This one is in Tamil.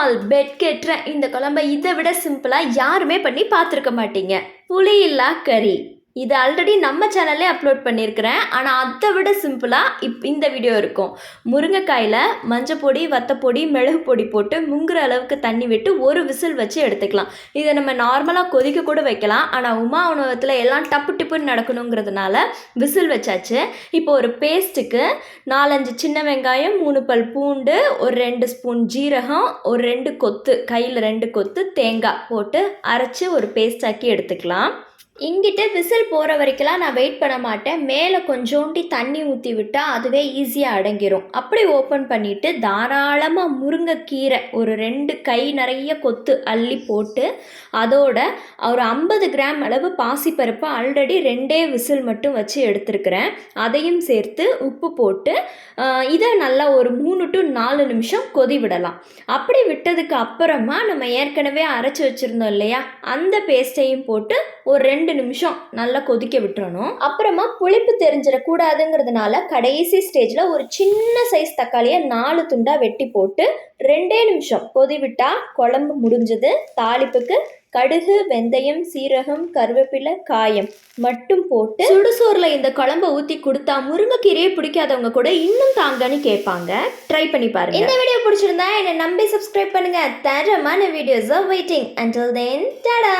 நாள் பெட் கெட்டுற இந்த குழம்பை இதை விட சிம்பிளாக யாருமே பண்ணி பார்த்துருக்க மாட்டீங்க. புளியில்லா கறி. இது ஆல்ரெடி நம்ம சேனல்லே அப்லோட் பண்ணியிருக்கிறேன். ஆனால் அதை விட சிம்பிளாக இந்த வீடியோ இருக்கும். முருங்கைக்காயில் மஞ்சப்பொடி, வத்தப்பொடி, மிளகு பொடி போட்டு முங்குற அளவுக்கு தண்ணி விட்டு ஒரு விசில் வச்சு எடுத்துக்கலாம். இதை நம்ம நார்மலாக கொதிக்க கூட வைக்கலாம். ஆனால் உமா உணவகத்தில் எல்லாம் டப்பு டிப்புன்னு நடக்கணுங்கிறதுனால விசில் வச்சாச்சு. இப்போ ஒரு பேஸ்ட்டுக்கு 4-5 சின்ன வெங்காயம், 3 பல் பூண்டு, ஒரு 2 ஸ்பூன் ஜீரகம், ஒரு 2 கொத்து, கையில் 2 கொத்து தேங்காய் போட்டு அரைச்சி ஒரு பேஸ்ட் ஆக்கி எடுத்துக்கலாம். இங்கிட்ட விசில் போகிற வரைக்கும்லாம் நான் வெயிட் பண்ண மாட்டேன். மேலே கொஞ்சோண்டி தண்ணி ஊற்றி விட்டால் அதுவே ஈஸியாக அடங்கிரும். அப்படி ஓப்பன் பண்ணிவிட்டு தாராளமாக முருங்கைக்கீரை ஒரு 2 கை நிறைய கொத்து அள்ளி போட்டு அதோட ஒரு 50 கிராம் அளவு பாசிப்பருப்பு ஆல்ரெடி 2 விசில் மட்டும் வச்சு எடுத்துருக்கிறேன். அதையும் சேர்த்து உப்பு போட்டு இதை நல்லா ஒரு 3 to 4 நிமிஷம் கொதி விடலாம். அப்படி விட்டதுக்கு அப்புறமா நம்ம ஏற்கனவே அரைச்சி வச்சுருந்தோம் இல்லையா, அந்த பேஸ்ட்டையும் போட்டு ஒரு 2 நிமிஷம் நல்லா கொதிக்க விட்டுறணும். அப்புறமா புளிப்பு தெரிஞ்சிடக்கூடாதுங்கிறதுனால கடைசி ஸ்டேஜில் ஒரு சின்ன சைஸ் தக்காளியை 4 துண்டாக வெட்டி போட்டு 2 நிமிஷம் கொதி விட்டா குழம்பு முடிஞ்சது. தாளிப்புக்கு கடுகு, வெந்தயம், சீரகம், கருவேப்பிலை, காயம் மட்டும் போட்டு சுடுசோறில் இந்த குழம்பை ஊற்றி கொடுத்தா முருங்கைக்கீரையே பிடிக்காதவங்க கூட இன்னும் தாங்கன்னு கேட்பாங்க. ட்ரை பண்ணி பாருங்க. இந்த வீடியோ பிடிச்சிருந்தா என்னை நம்பி சப்ஸ்கிரைப் பண்ணுங்க. தரமான videos waiting. Until then, Tata.